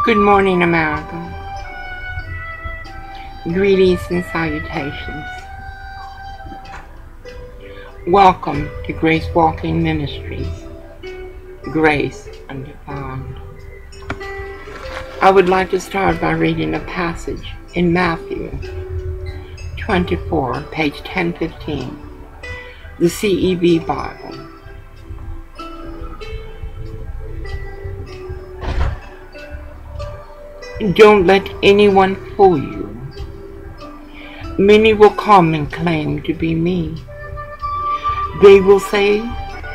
Good morning, America. Greetings and salutations. Welcome to Grace Walking Ministries, Grace Undefined. I would like to start by reading a passage in Matthew 24, page 1015, the NIV Bible. Don't let anyone fool you. Many will come and claim to be me. They will say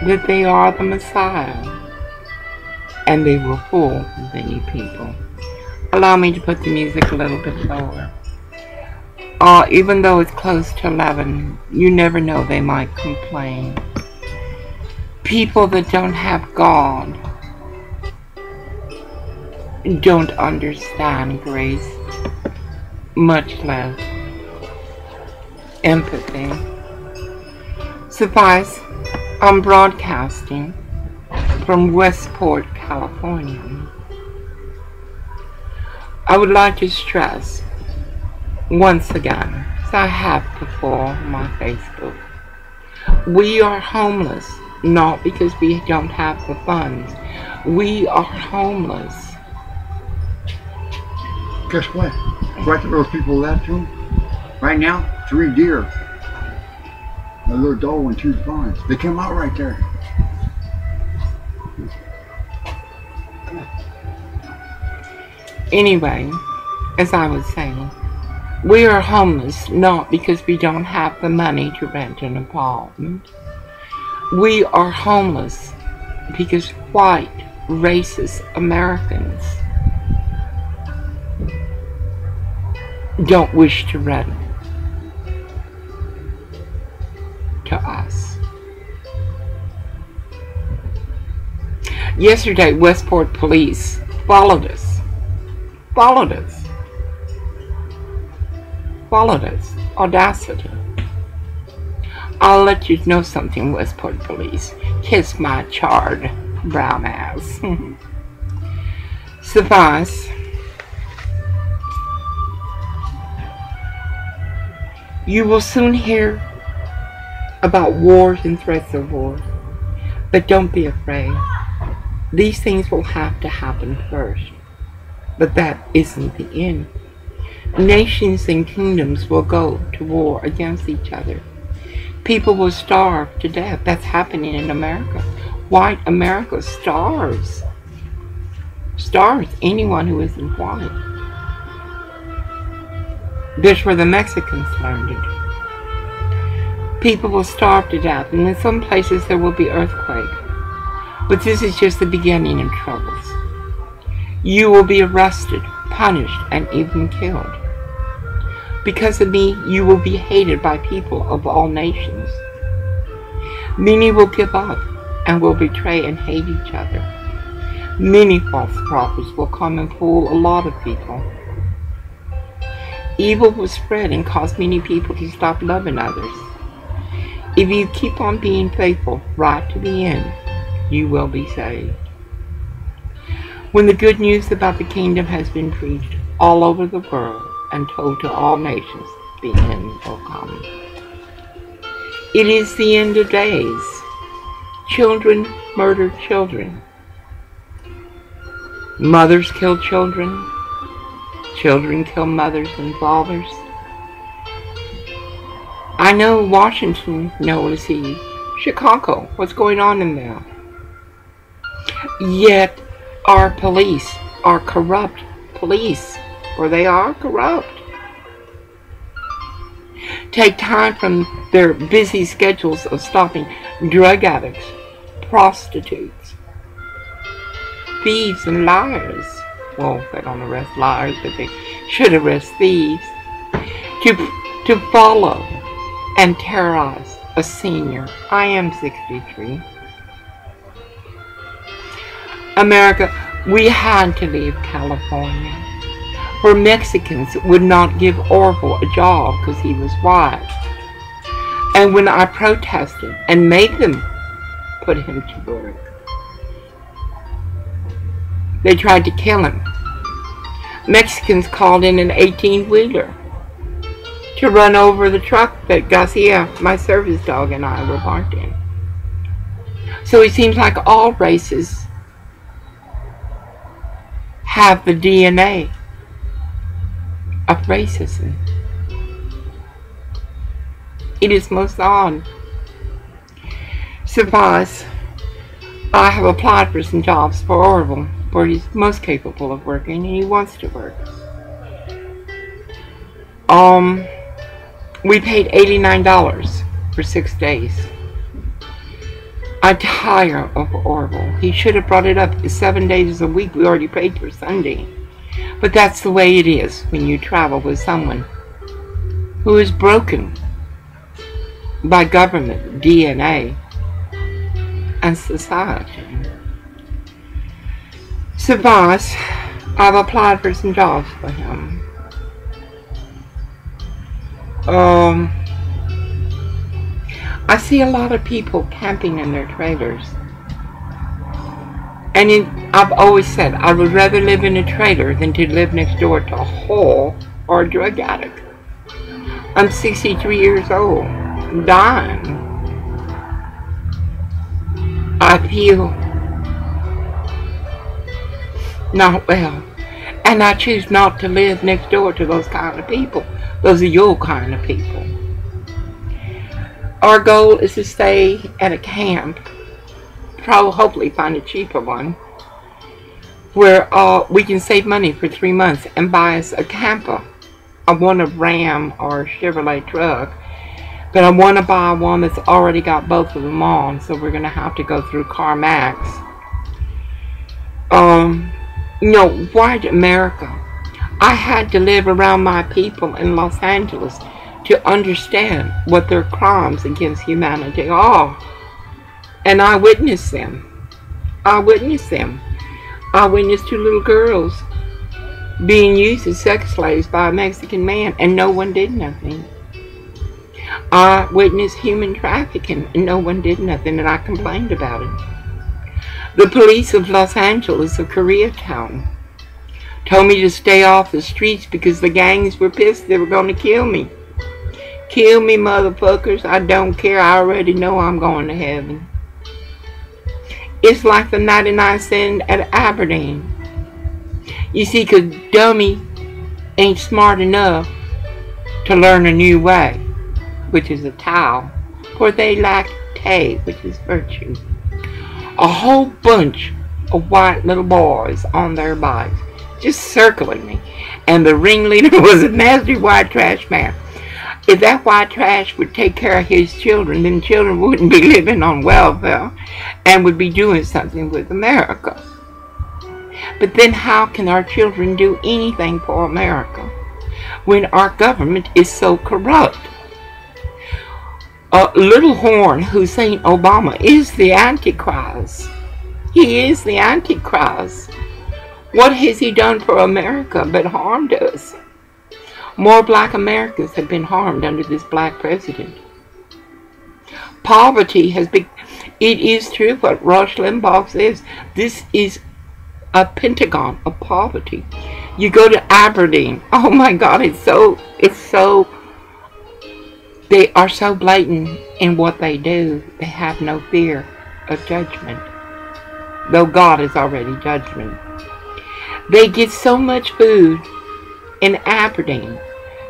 that they are the Messiah, and they will fool many people. Allow me to put the music a little bit lower. Even though it's close to 11, you never know, they might complain. People that don't have God don't understand grace, much less empathy. Suffice, I'm broadcasting from Westport, California. I would like to stress once again, as I have before on my Facebook, we are homeless not because we don't have the funds. We are homeless. Guess what? Right to those people left to them. Right now, 3 deer, a little doe and 2 fawns. They came out right there. Anyway, as I was saying, we are homeless not because we don't have the money to rent an apartment. We are homeless because white, racist Americans don't wish to rent to us. Yesterday, Westport police followed us. Audacity. I'll let you know something, Westport police. Kiss my charred brown ass. Suffice, you will soon hear about wars and threats of war, but don't be afraid. These things will have to happen first, but that isn't the end. Nations and kingdoms will go to war against each other. People will starve to death. That's happening in America. White America starves. Starves anyone who isn't white. That's where the Mexicans learned it. People will starve to death, and in some places there will be earthquake. But this is just the beginning of troubles. You will be arrested, punished, and even killed. Because of me, you will be hated by people of all nations. Many will give up and will betray and hate each other. Many false prophets will come and fool a lot of people. Evil will spread and cause many people to stop loving others. If you keep on being faithful right to the end, you will be saved. When the good news about the kingdom has been preached all over the world and told to all nations, the end will come. It is the end of days. Children murder children. Mothers kill children. Children kill mothers and fathers. I know Washington, knows Chicago, what's going on in there. Yet our police are corrupt police, or they are corrupt. Take time from their busy schedules of stopping drug addicts, prostitutes, thieves, and liars. Well, they don't arrest liars, but they should arrest thieves. To follow and terrorize a senior. I am 63. America, we had to leave California. For Mexicans would not give Orville a job because he was white. And when I protested and made them put him to work, they tried to kill him. Mexicans called in an 18-wheeler to run over the truck that Garcia, my service dog, and I were parked in. So it seems like all races have the DNA of racism. It is most odd. So, boss, I have applied for some jobs for Orville, where he's most capable of working, and he wants to work. We paid $89 for 6 days. I tire of Orville. He should have brought it up 7 days a week. We already paid for Sunday. But that's the way it is when you travel with someone who is broken by government, DNA, and society. So, boss, I've applied for some jobs for him. I see a lot of people camping in their trailers. And I've always said I would rather live in a trailer than to live next door to a whore or a drug addict. I'm 63 years old, dying. I feel not well. And I choose not to live next door to those kind of people. Those are your kind of people. Our goal is to stay at a camp, hopefully find a cheaper one, where we can save money for 3 months and buy us a camper. I want a Ram or a Chevrolet truck, but I want to buy one that's already got both of them on, so we're going to have to go through CarMax. White America. I had to live around my people in Los Angeles to understand what their crimes against humanity are. And I witnessed them. I witnessed 2 little girls being used as sex slaves by a Mexican man, and no one did nothing. I witnessed human trafficking, and no one did nothing, and I complained about it. The police of Los Angeles, of Koreatown, told me to stay off the streets because the gangs were pissed they were going to kill me. Kill me, motherfuckers. I don't care. I already know I'm going to heaven. It's like the 99 cent at Aberdeen. You see, because dummy ain't smart enough to learn a new way, which is a towel, for they lack tay, which is virtue. A whole bunch of white little boys on their bikes, just circling me, and the ringleader was a nasty white trash man. If that white trash would take care of his children, then children wouldn't be living on welfare and would be doing something with America. But then how can our children do anything for America when our government is so corrupt? Little Horn Hussein Obama is the Antichrist. He is the Antichrist. What has he done for America but harmed us? More black Americans have been harmed under this black president. Poverty has been, it is true what Rush Limbaugh says, this is a pentagon of poverty. You go to Aberdeen, oh my God, it's so, they are so blatant in what they do, they have no fear of judgment, though God is already judgment. They get so much food in Aberdeen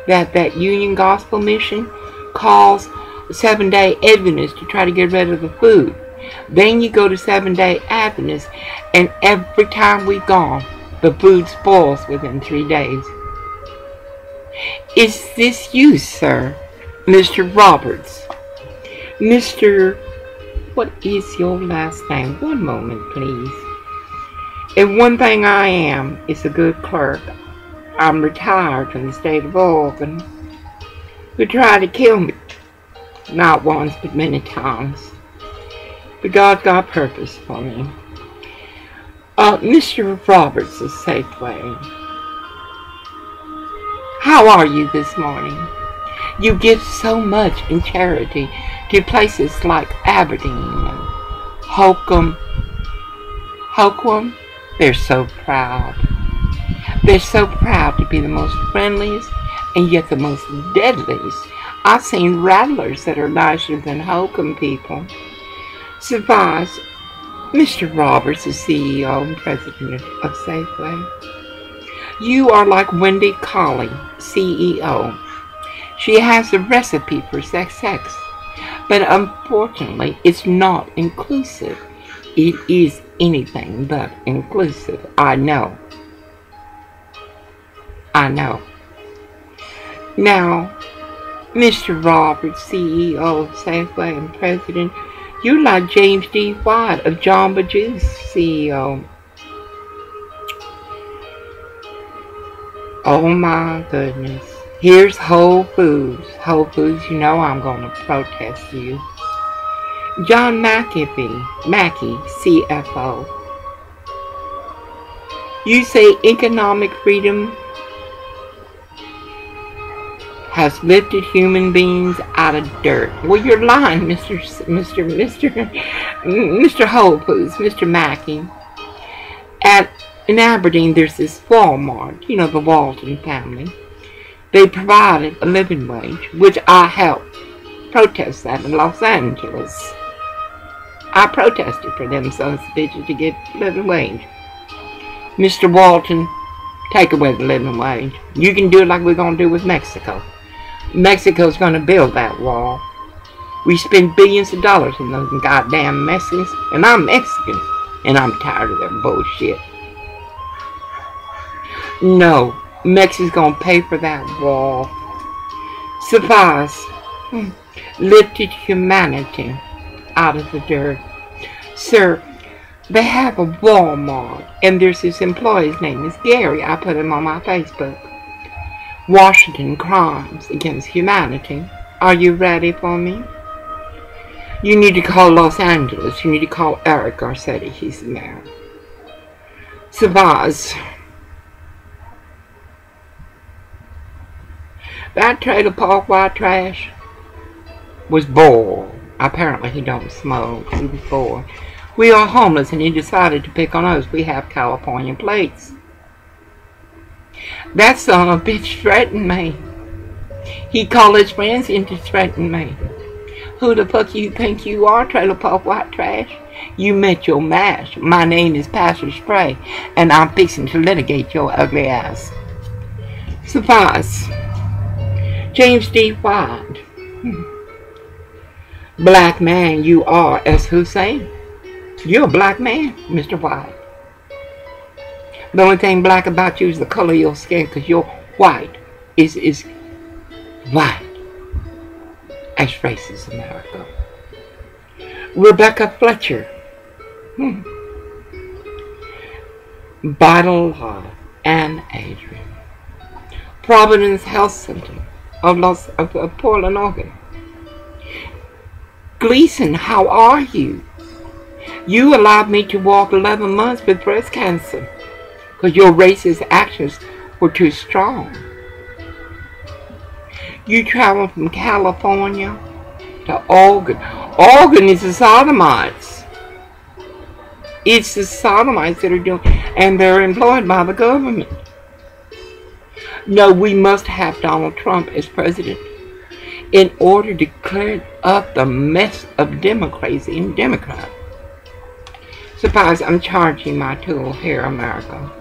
that Union Gospel Mission calls Seventh-day Adventists to try to get rid of the food. Then you go to Seventh-day Adventists, and every time we've gone, the food spoils within 3 days. Is this you, sir? Mr. Roberts. Mr. What is your last name? One moment, please. And one thing I am is a good clerk. I'm retired from the state of Oregon, who tried to kill me. Not once, but many times. But God's got purpose for me. Mr. Roberts of Safeway. How are you this morning? You give so much in charity to places like Aberdeen and Holcomb. They're so proud. They're so proud to be the most friendliest and yet the most deadliest. I've seen rattlers that are nicer than hokum people. Survives Mr. Roberts, the CEO and president of Safeway. You are like Wendy Colley, CEO. She has a recipe for sex, but unfortunately it's not inclusive. It is anything but inclusive. I know. Now, Mr. Roberts, CEO of Safeway and President, you're like James D. White of Jamba Juice, CEO. Oh my goodness. Here's Whole Foods. Whole Foods, you know I'm going to protest you. John Mackey, CFO. You say economic freedom has lifted human beings out of dirt. Well, you're lying, Mr. Whole Foods, Mr. Mackey. In Aberdeen, there's this Walmart, you know, the Walton family. They provided a living wage, which I helped protest that in Los Angeles. I protested for them sons of bitches to get living wage. Mr. Walton, take away the living wage. You can do it like we're going to do with Mexico. Mexico's going to build that wall. We spend billions of dollars on those goddamn Mexicans, and I'm Mexican, and I'm tired of their bullshit. No, Mexico's going to pay for that wall. Suffice, lifted humanity out of the dirt. Sir, they have a Walmart, and there's this employee, his name is Gary. I put him on my Facebook. Washington Crimes Against Humanity. Are you ready for me? You need to call Los Angeles. You need to call Eric Garcetti. He's the mayor. Savaz. That trailer park white trash was bored. Apparently he don't smoke. He was bored. We are homeless and he decided to pick on us. We have California plates. That son of a bitch threatened me. He called his friends in to threaten me. Who the fuck you think you are, trailer park white trash? You met your match. My name is Pastor Spray, and I'm fixing to litigate your ugly ass. Suffice. James D. White. Black man you are, as Hussein. You're a black man, Mr. White. The only thing black about you is the color of your skin, because you're white. Is white. As racist America. Rebecca Fletcher. Vital Life. Ann Adrian. Providence Health Center of Portland, Oregon. Gleason, how are you? You allowed me to walk 11 months with breast cancer because your racist actions were too strong. You traveled from California to Oregon. Oregon is the sodomites. It's the sodomites that are doing, and they're employed by the government. No, we must have Donald Trump as president in order to clear up the mess of democracy and Democrats. Suppose I'm charging my tool here, America.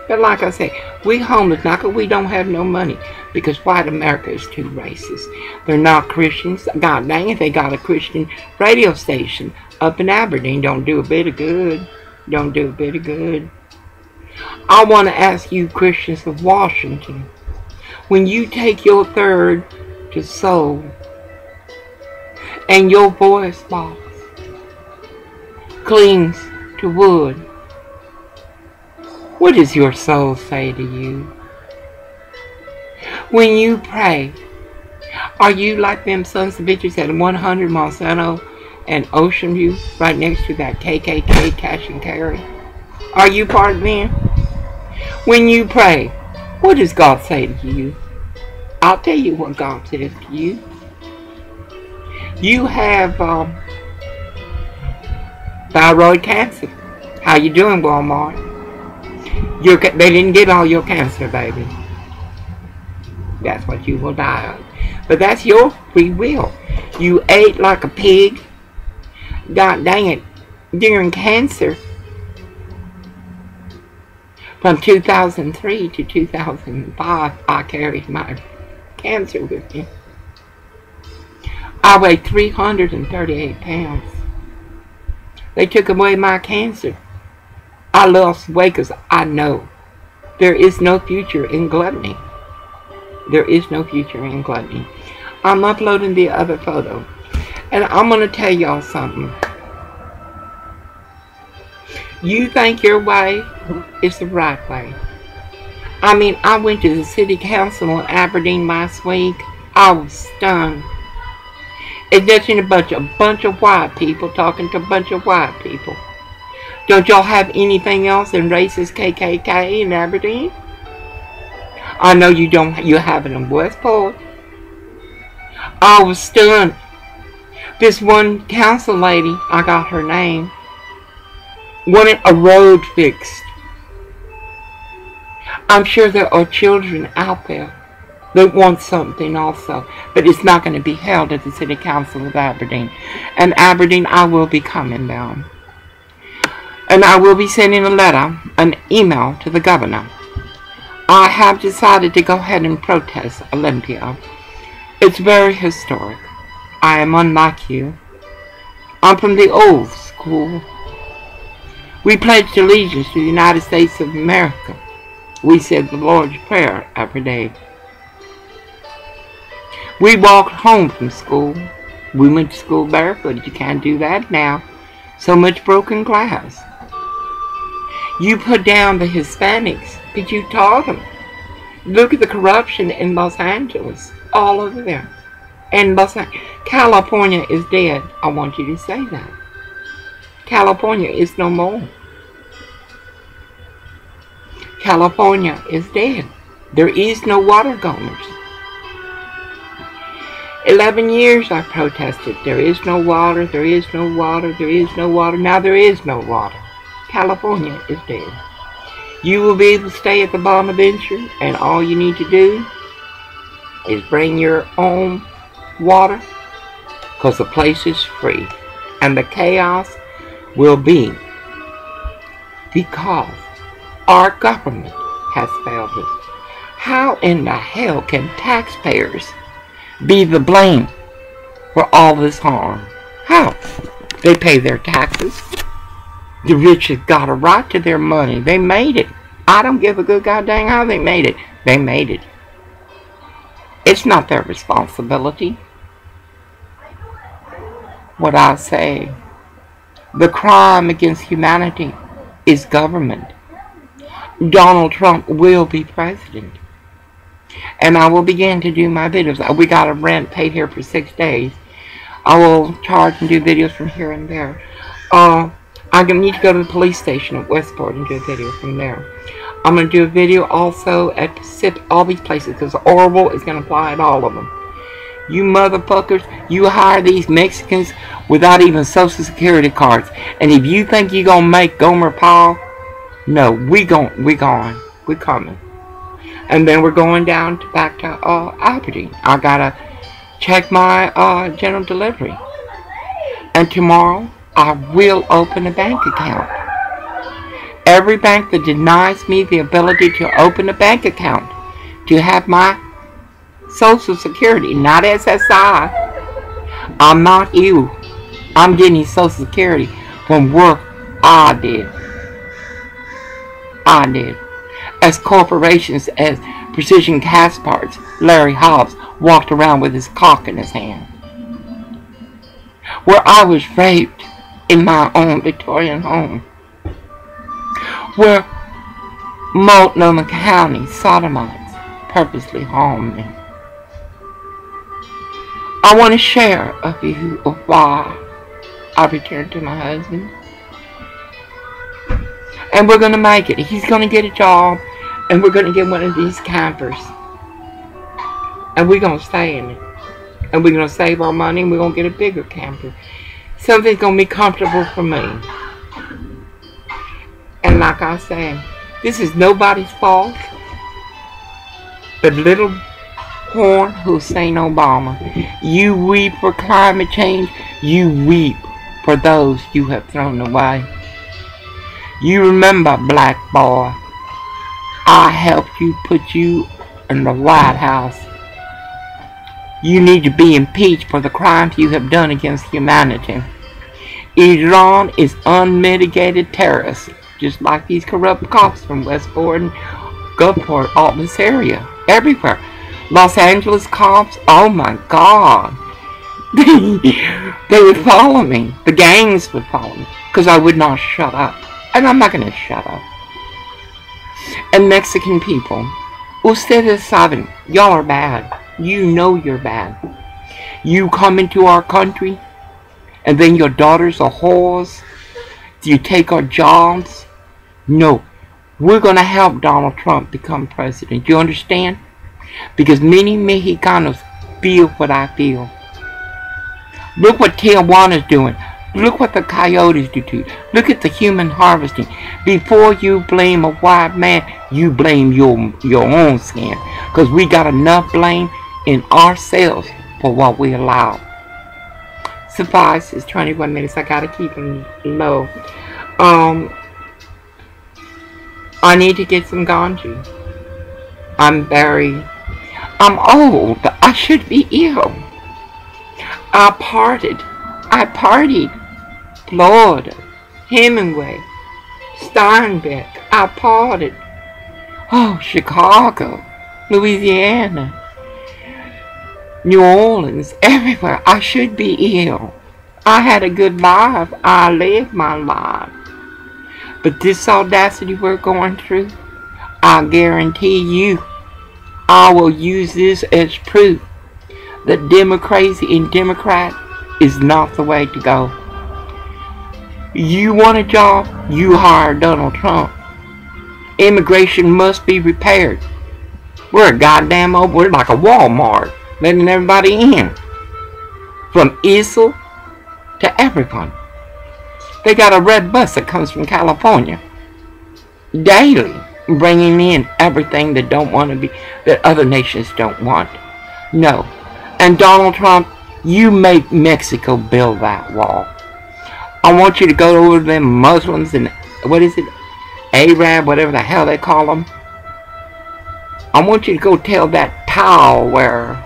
But like I say, we homeless not because we don't have no money, because white America is too racist. They're not Christians. God dang it, they got a Christian radio station up in Aberdeen. Don't do a bit of good. Don't do a bit of good. I want to ask you Christians of Washington, when you take your third to soul and your voice box clings to wood, what does your soul say to you? When you pray, are you like them sons of bitches at 100 Monsanto and Ocean View right next to that KKK cash and carry? Are you part of them? When you pray, what does God say to you? I'll tell you what God says to you. You have thyroid cancer. How you doing, Walmart? They didn't get all your cancer, baby. That's what you will die of. But that's your free will. You ate like a pig. God dang it. During cancer, from 2003 to 2005, I carried my cancer with me. I weighed 338 pounds. They took away my cancer. I lost weight because I know there is no future in gluttony. There is no future in gluttony. I'm uploading the other photo. And I'm going to tell y'all something. You think your way is the right way. I mean, I went to the city council in Aberdeen last week. I was stunned. It's just a bunch of white people talking to a bunch of white people. Don't y'all have anything else than racist KKK in Aberdeen? I know you don't. You have it in Westport. I was stunned. This one council lady, I got her name, wanted a road fixed. I'm sure there are children out there that want something also, but it's not going to be held at the City Council of Aberdeen. And Aberdeen, I will be coming down. And I will be sending a letter, an email to the governor. I have decided to go ahead and protest Olympia. It's very historic. I am unlike you. I'm from the old school. We pledged allegiance to the United States of America. We said the Lord's Prayer every day. We walked home from school. We went to school barefoot. You can't do that now. So much broken glass. You put down the Hispanics, but you taught them. Look at the corruption in Los Angeles. All over there. And California is dead. I want you to say that. California is no more. California is dead. There is no water goers. 11 years I protested. There is no water, there is no water, there is no water. Now there is no water. California is dead. You will be able to stay at the Bonaventure, and all you need to do is bring your own water, because the place is free. And the chaos will be because our government has failed us. How in the hell can taxpayers be the blame for all this harm? How? They pay their taxes. The rich have got a right to their money. They made it. I don't give a good goddamn how they made it. They made it. It's not their responsibility. What I say, the crime against humanity is government. Donald Trump will be president. And I will begin to do my videos. We got a rent paid here for 6 days. I will charge and do videos from here and there. I need to go to the police station at Westport and do a video from there. I'm going to do a video also at Pacific, all these places, because Orwell is going to apply at all of them. You motherfuckers, you hire these Mexicans without even Social Security cards. And if you think you're going to make Gomer Pyle, no, we gone. We're coming. And then we're going down back to Aberdeen. I got to check my general delivery. And tomorrow, I will open a bank account. Every bank that denies me the ability to open a bank account, to have my Social Security, not SSI. I'm not you. I'm getting Social Security from work I did. As corporations, as Precision Castparts, Larry Hobbs walked around with his cock in his hand. Where I was raped in my own Victorian home. Where Multnomah County sodomites purposely harmed me. I want to share a view of why I returned to my husband. And we're going to make it. He's going to get a job, and we're going to get one of these campers. And we're going to stay in it. And we're going to save our money, and we're going to get a bigger camper. Something's going to be comfortable for me. And like I said, This is nobody's fault but little horn Hussein Obama. You weep for climate change. You weep for those you have thrown away. You remember, black boy, I helped you put you in the White House. You need to be impeached for the crimes you have done against humanity. Iran is unmitigated terrorists, just like these corrupt cops from Westport and Gulfport, all this area, everywhere. Los Angeles cops, oh my God. They would follow me. The gangs would follow me because I would not shut up. And I'm not going to shut up. And Mexican people, ustedes saben, y'all are bad. You know you're bad. You come into our country and then your daughters are whores. Do you take our jobs? No. We're going to help Donald Trump become president. You understand? Because many Mexicanos feel what I feel. Look what Tijuana's doing. Look what the coyotes do too. Look at the human harvesting. Before you blame a white man, you blame your own skin. Because we got enough blame in ourselves for what we allow. Suffice, it's 21 minutes. I gotta keep them low. I need to get some ganja. I'm old. I should be ill. I partied. Florida, Hemingway, Steinbeck. I partied. Oh, Chicago, Louisiana, New Orleans, everywhere. I should be ill. I had a good life. I lived my life. But this audacity we're going through, I guarantee you, I will use this as proof that democracy and Democrat is not the way to go. You want a job, you hire Donald Trump. Immigration must be repaired. We're a goddamn we're like a Walmart, letting everybody in. From Israel to everyone. They got a red bus that comes from California daily, bringing in everything that don't want to be, that other nations don't want. No. And Donald Trump, you make Mexico build that wall. I want you to go over to them Muslims and, what is it, Arab, whatever the hell they call them. I want you to go tell that towel wearer,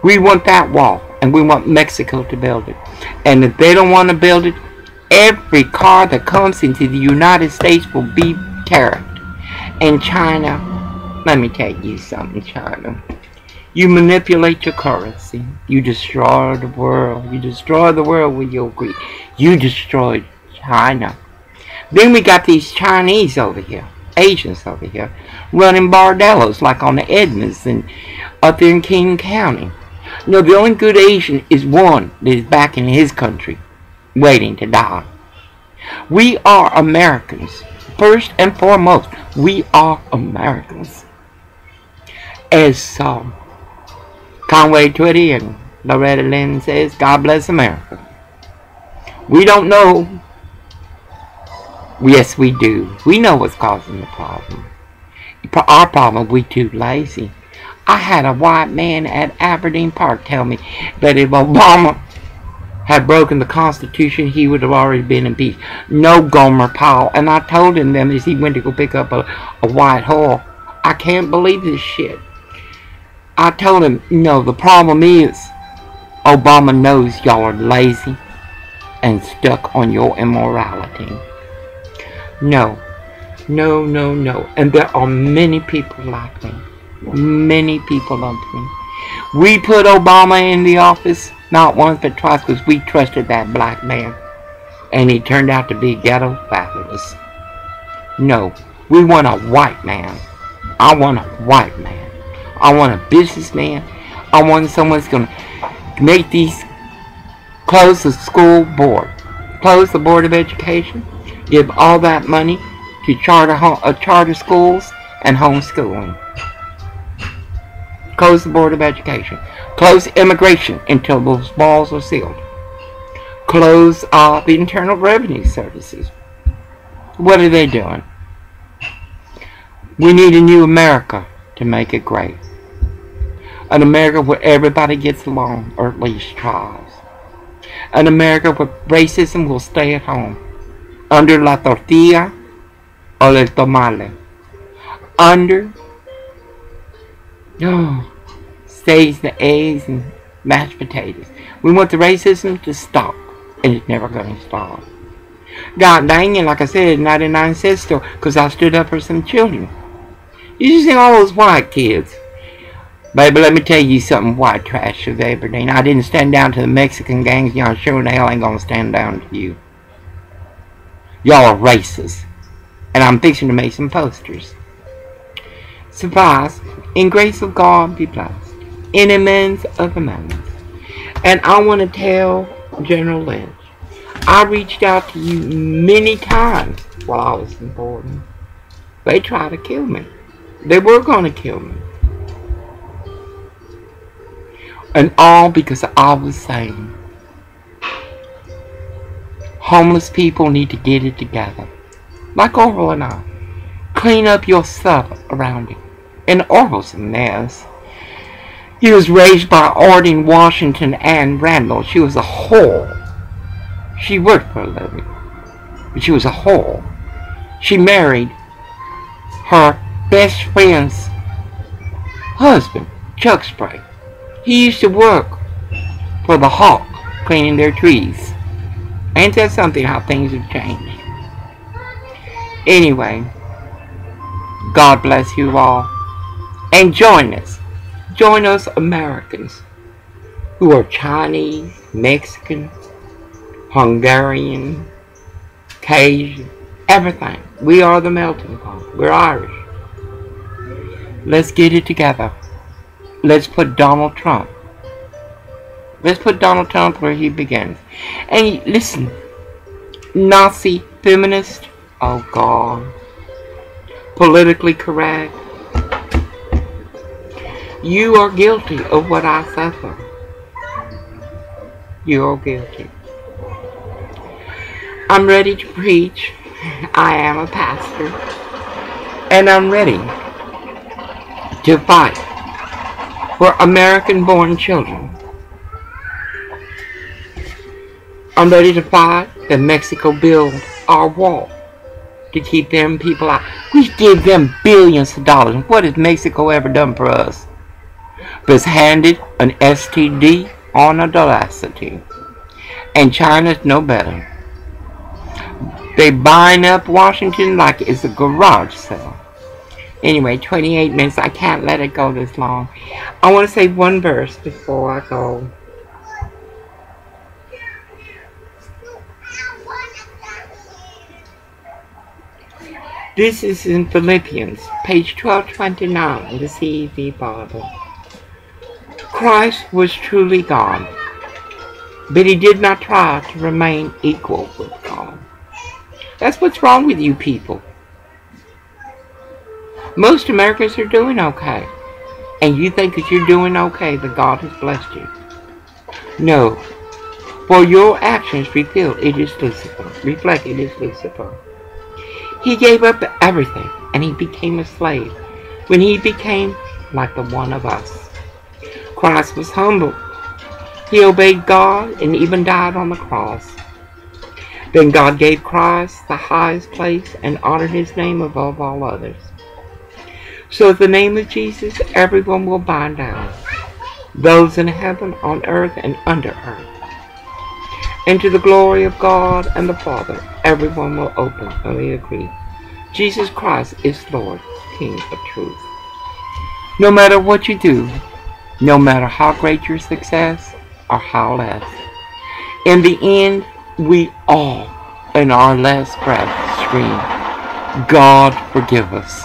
we want that wall, and we want Mexico to build it. And if they don't want to build it, every car that comes into the United States will be tariffed. And China, let me tell you something, China. You manipulate your currency. You destroy the world. You destroy the world with your greed. You destroyed China. Then we got these Chinese over here, Asians over here, running bordellos like on the Edmonds and up there in King County. No, the only good Asian is one that is back in his country, waiting to die. We are Americans. First and foremost, we are Americans. As Conway Twitty and Loretta Lynn says, God bless America. We don't know. Yes, we do. We know what's causing the problem. Our problem, we too lazy. I had a white man at Aberdeen Park tell me that if Obama had broken the Constitution, he would have already been impeached. No, Gomer Powell. And I told him then as he went to go pick up a white whore, I can't believe this shit. I told him, no, the problem is Obama knows y'all are lazy and stuck on your immorality. No. And there are many people like me. Many people like me. We put Obama in the office not once but twice because we trusted that black man. And he turned out to be ghetto fabulous. No, we want a white man. I want a white man. I want a businessman. I want someone that's going to make these, close the school board, close the Board of Education, give all that money to charter schools and homeschooling. Close the Board of Education. Close immigration until those walls are sealed. Close the Internal Revenue Services. What are they doing? We need a new America to make it great. An America where everybody gets along, or at least tries. An America where racism will stay at home, under la tortilla or el tomate. Under stays the eggs and mashed potatoes. We want the racism to stop, and it's never going to stop. God dang it, like I said, 99 cents store, because I stood up for some children. You just see all those white kids. Baby, let me tell you something, white trash of Aberdeen. I didn't stand down to the Mexican gangs. Y'all sure in the hell ain't gonna stand down to you. Y'all are racist. And I'm fixing to make some posters. Suffice, in grace of God be blessed. In amends of amendments. And I want to tell General Lynch, I reached out to you many times while I was in Borden. They tried to kill me. They were going to kill me. And all because I was saying, homeless people need to get it together. Like Orville and I. Clean up your stuff around you. And Orville's a mess. He was raised by Ording Washington and Randall. She was a whore. She worked for a living. But she was a whore. She married her best friend's husband, Chuck Spray. He used to work for the Hawk, cleaning their trees. Ain't that something how things have changed? Anyway, God bless you all. And join us. Join us Americans who are Chinese, Mexican, Hungarian, Cajun, everything. We are the melting pot. We're Irish. Let's get it together. Let's put Donald Trump. Let's put Donald Trump where he begins. And listen, Nazi feminist, oh God, politically correct. You are guilty of what I suffer. You are guilty. I'm ready to preach. I am a pastor. And I'm ready to fight for American-born children. I'm ready to fight that Mexico build our wall to keep them people out. We give them billions of dollars. What has Mexico ever done for us? But it's handed an STD on audacity. And China's no better. They buying up Washington like it's a garage sale. Anyway, 28 minutes. I can't let it go this long. I want to say one verse before I go. This is in Philippians, page 1229 in the NIV Bible. Christ was truly God, but he did not try to remain equal with God. That's what's wrong with you people. Most Americans are doing okay. And you think that you're doing okay, that God has blessed you. No. For your actions reveal it is Lucifer. Reflect it is Lucifer. He gave up everything and he became a slave when he became like the one of us. Christ was humble. He obeyed God and even died on the cross. Then God gave Christ the highest place and honored his name above all others. So at the name of Jesus, everyone will bow down, those in heaven, on earth, and under earth. And to the glory of God and the Father, everyone will openly agree. Jesus Christ is Lord, King of truth. No matter what you do, no matter how great your success or how less, in the end, we all, in our last breath, scream, God forgive us.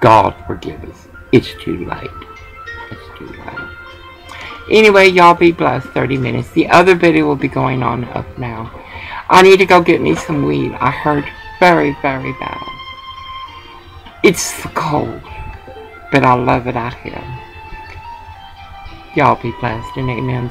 God forgive us. It's too late. It's too late. Anyway, y'all be blessed. 30 minutes. The other video will be going on up now. I need to go get me some weed. I hurt very, very bad. It's cold, but I love it out here. Y'all be blessed and amen.